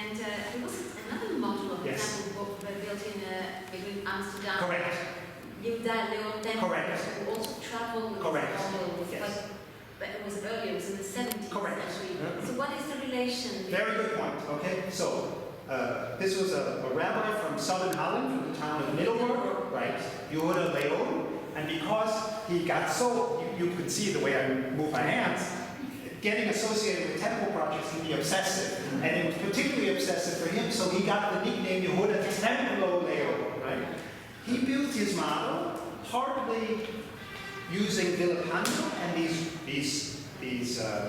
And there was another model of Yes. temple built in Amsterdam. Correct. Yehuda Leon temple. Correct. Who also traveled with Correct. this model. Yes. But it was earlier, it was in the 70s Correct. century. Yeah. So what is the relation? Very good point. Okay, so this was a rabbi from southern Holland, from the town of Middelburg, right? Yehuda Leon. And because he got so, you can see the way I move my hands, getting associated with temple projects can be obsessive. And it was particularly obsessive for him, so he got the nickname Yehuda Templo Leon, right? He built his model partly using Vilipando and these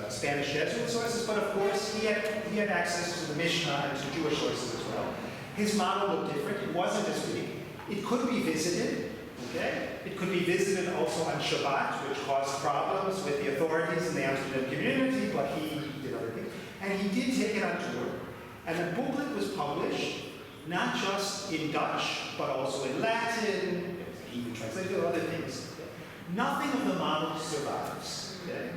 Spanish Jesuit sources, but of course he had access to the Mishnah and to Jewish sources as well. His model looked different. It wasn't as big. It could be visited. Okay? It could be visited also on Shabbat, which caused problems with the authorities in the Amsterdam community, but he did other things. And he did take it on tour. And the booklet was published, not just in Dutch, but also in Latin. He even translated other things. Nothing of the model survives. Okay?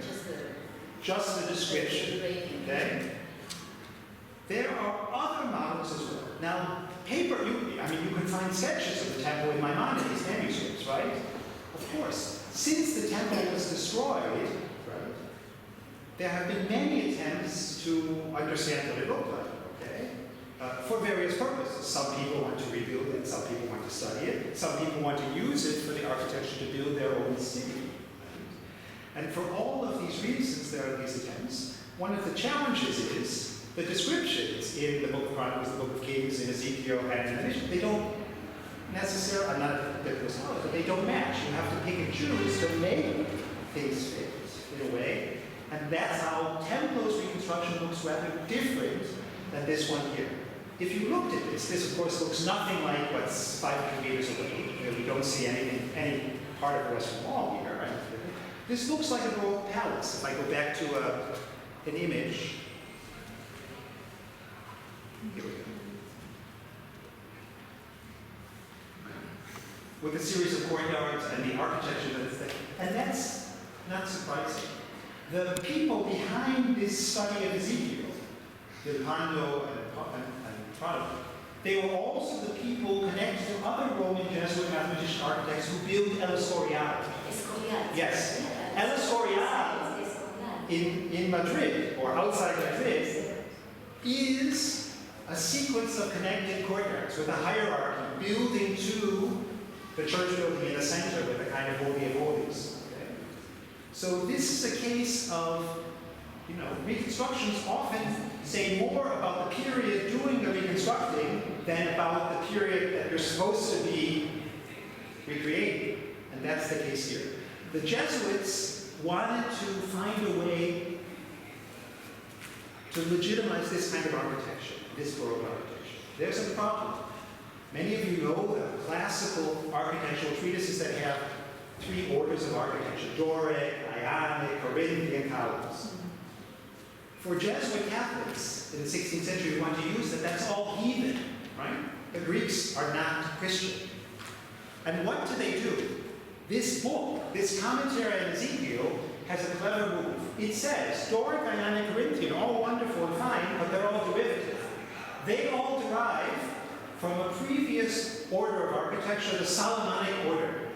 Just the description. Okay? There are other models as well. Now, you can find sketches of the temple in Maimonides manuscripts, right? Of course. Since the temple was destroyed, right, there have been many attempts to understand what it looked like, okay? For various purposes. Some people want to rebuild it, some people want to study it, some people want to use it for the architecture to build their own city. Right? And for all of these reasons, there are these attempts. One of the challenges is the descriptions in the Book of Chronicles, the Book of Kings, in Ezekiel, and in the Vision, they don't necessarily, I'm not that but they don't match. You have to pick and choose to make things fit in a way. And that's how Templo's reconstruction looks rather different than this one here. If you looked at this of course looks nothing like what's 500 meters away. We don't see any part of the Western Wall here, right? This looks like a royal palace. If I go back to an image, here we go. With a series of courtyards and the architecture that's there. And that's not surprising. The people behind this study of Ezekiel, Vilipando and Protestant, they were also the people connected to other Roman Jesuit mathematician architects who built El Escorial. Yes. El Escorial in Madrid, or outside Madrid, is a sequence of connected courtyards with a hierarchy building to the church building in the center with a kind of holy of holies. Okay? So this is a case of, reconstructions often say more about the period doing the reconstructing than about the period that you're supposed to be recreating. And that's the case here. The Jesuits wanted to find a way to legitimize this kind of architecture, this Baroque architecture. There's a problem. Many of you know the classical architectural treatises that have three orders of architecture: Doric, Ionic, Corinthian columns. For Jesuit Catholics in the 16th century who want to use that, that's all heathen, right? The Greeks are not Christian. And what do? This book, this commentary on Ezekiel, has a clever move. It says, Doric, Ionic, Corinthian, all wonderful and fine, but they're all derivative. They all derive from a previous order of architecture, the Solomonic order.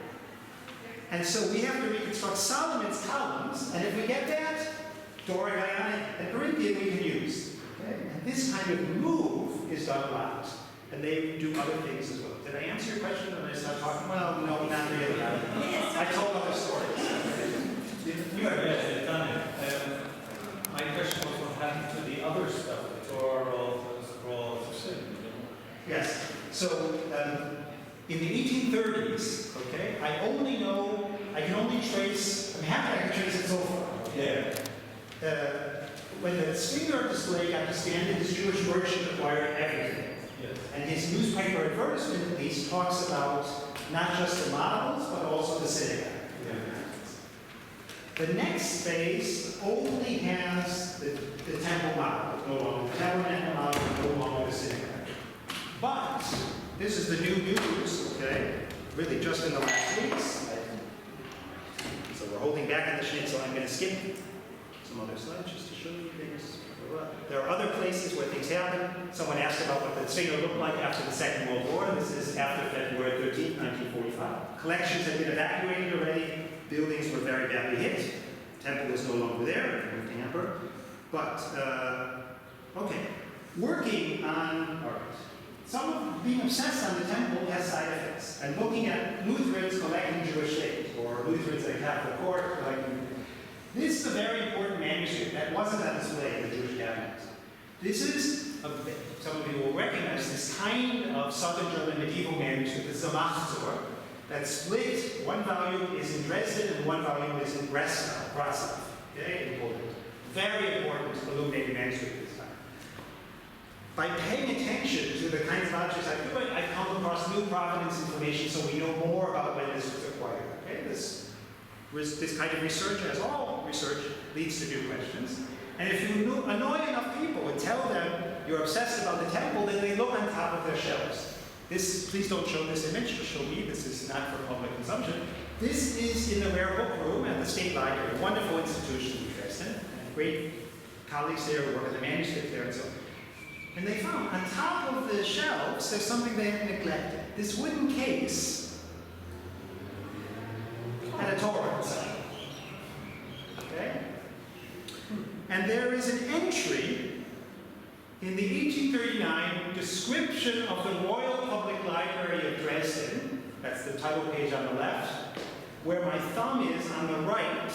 And so we have to reconstruct Solomon's columns, and if we get that, Doric, Ionic, and Corinthian we can use. Okay? And this kind of move is done a lot. And they do other things as well. Did I answer your question when I started talking? Well, no, not really. I told other stories. You have done it. My question was what happened to the other stuff, the Torah, the scroll of sin. Yes. So in the 1830s, okay, I can only trace, I'm happy I can trace it so far. Yeah. When the Springer display got to stand in, this Jewish merchant acquired everything. Yes. And his newspaper advertisement at least talks about not just the models, but also the synagogue. Yeah. The next phase only has the temple model, no longer the tabernacle model, no longer the synagogue. But this is the new news, okay? Really just in the last weeks. So we're holding back on the schnitzel. I'm going to skip some other slides just to show you things. There are other places where things happen. Someone asked about what the singer looked like after the Second World War. This is after February 13, 1945. Collections had been evacuated already. Buildings were very badly hit. Temple was no longer there. It moved to Hamburg. But, okay. Working on art. Some of being obsessed on the temple has side effects. And looking at Lutherans collecting Jewish things, or Lutherans at a Catholic court collecting. This is a very important manuscript that wasn't on display in the Jewish cabinet. This is, some of you will recognize this kind of Southern German medieval manuscript, the Zamachzor, that's split. One volume is in Dresden and one volume is in Dresden, okay, important. Very important illuminated manuscript at this time. By paying attention to the kinds of objects I do, I've come across new provenance information so we know more about when this was acquired. Okay? This kind of research, as all research, leads to new questions. And if you annoy enough people and tell them you're obsessed about the temple, then they look on top of their shelves. This, please don't show this image, show me, this is not for public consumption. This is in the rare book room at the State Library, a wonderful institution in Dresden, and great colleagues there who work at the manuscript there and so on. And they found on top of the shelves, there's something they had neglected. This wooden case had a Torah inside. Okay? And there is an entry in the 1839 description of the Royal Public Library of Dresden, that's the title page on the left, where my thumb is on the right,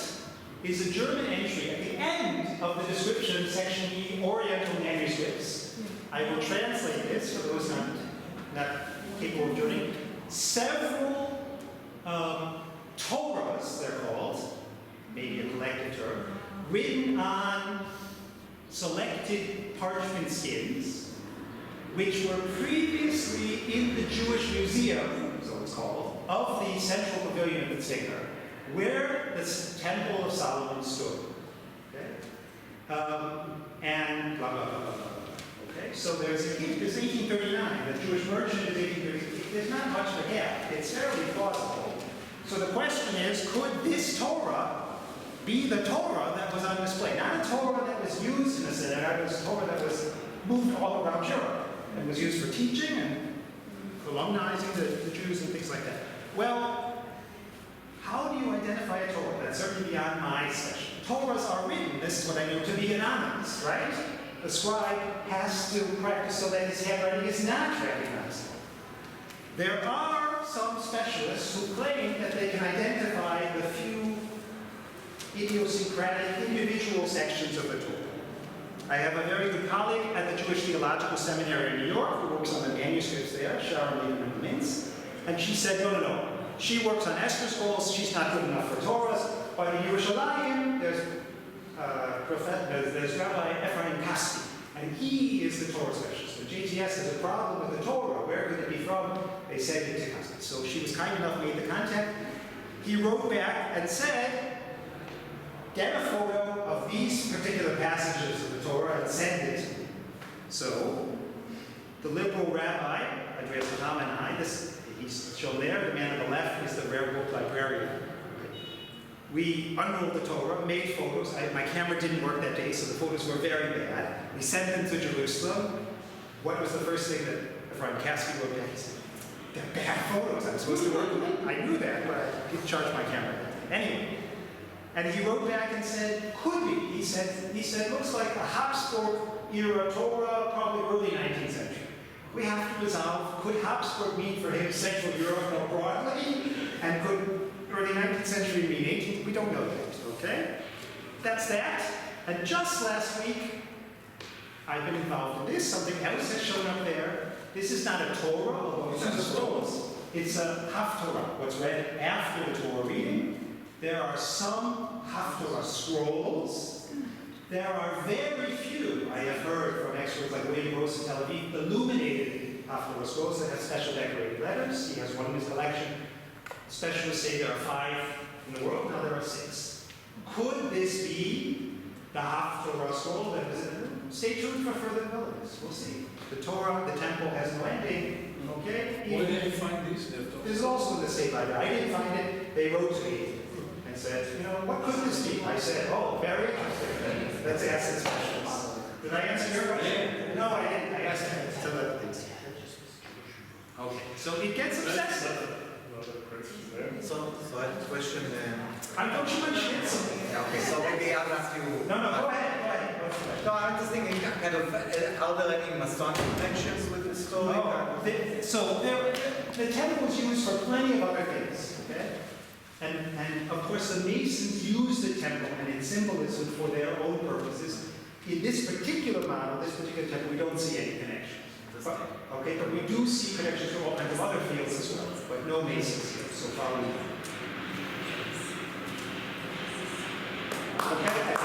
is a German entry at the end of the description, section E, Oriental Manuscripts. I will translate this for those not capable of joining. Several Torahs, they're called, maybe a collective term, written on selected parchment skins, which were previously in the Jewish Museum, so it's called, of the central pavilion of the Tzigler, where the Temple of Solomon stood. Okay? And blah, blah, blah, blah, blah. Okay? So there's 1839, the Jewish merchant is 1838. There's not much of a gap. It's fairly plausible. So the question is, could this Torah be the Torah that was on display? Not a Torah that was used in the synagogue, it was a Torah that was moved all around Europe and was used for teaching and columnizing the Jews and things like that. Well, how do you identify a Torah? That's certainly beyond my session. Torahs are written, this is what I know, to be anonymous, right? The scribe has to practice so that his handwriting is not recognizable. There are some specialists who claim that they can identify the few idiosyncratic individual sections of the Torah. I have a very good colleague at the Jewish Theological Seminary in New York who works on the manuscripts there, Sharon Lieberman Mintz, and she said, no. She works on Esther scrolls, she's not good enough for Torahs. By the Yerushalayim, there's Rabbi Ephraim Kaspi, and he is the Torah specialist. The JTS has a problem with the Torah. Where could it be from? They said it to Kaspi. So she was kind enough, made the contact. He wrote back and said, get a photo of these particular passages of the Torah and send it to me. So, the liberal rabbi, Andreas Hamanai, he's shown there, the man on the left is the rare book librarian. We unrolled the Torah, made photos. My camera didn't work that day, so the photos were very bad. We sent them to Jerusalem. What was the first thing that Ephraim Kaspi wrote back? He said, they're bad photos. I'm supposed to work with them. I knew that, but I didn't charge my camera. Anyway. And he wrote back and said, could be. He said, looks like a Habsburg era Torah, probably early 19th century. We have to resolve, could Habsburg mean for him Central Europe more broadly? And could early 19th century mean 18th? We don't know that, okay? That's that. And just last week, I've been involved in this. Something else has shown up there. This is not a Torah, although it's a scrolls. It's a Haftorah, what's read after the Torah reading. There are some Haftorah scrolls. There are very few, I have heard from experts like William Gross in Tel Aviv, illuminated Haftorah scrolls that have special decorated letters. He has one in his collection. Specialists say there are 5 in the world, now there are 6. Could this be the Haftorah scroll that was in the room? Stay tuned for further developments. We'll see. The Torah, the temple has no ending. Okay? Where did you find these? This is also in the State Library. I didn't find it. They wrote to me and said, what could this be? I said, very interesting. Let's ask the specialists. Did I answer your question? No, I didn't. I asked some other things. Okay, so it gets obsessive. So I have a question. Don't you mind sharing something? Okay, so maybe I'll ask you. No, go ahead. What's the question? No, I'm just thinking, kind of, are there any Masonic connections with this story? The temple was used for plenty of other things, okay? And of course the Masons used the temple and its symbolism for their own purposes. In this particular model, this particular temple, we don't see any connections. Okay, but we do see connections to all kinds of other fields as well, but no Masons here, so far we know. Okay,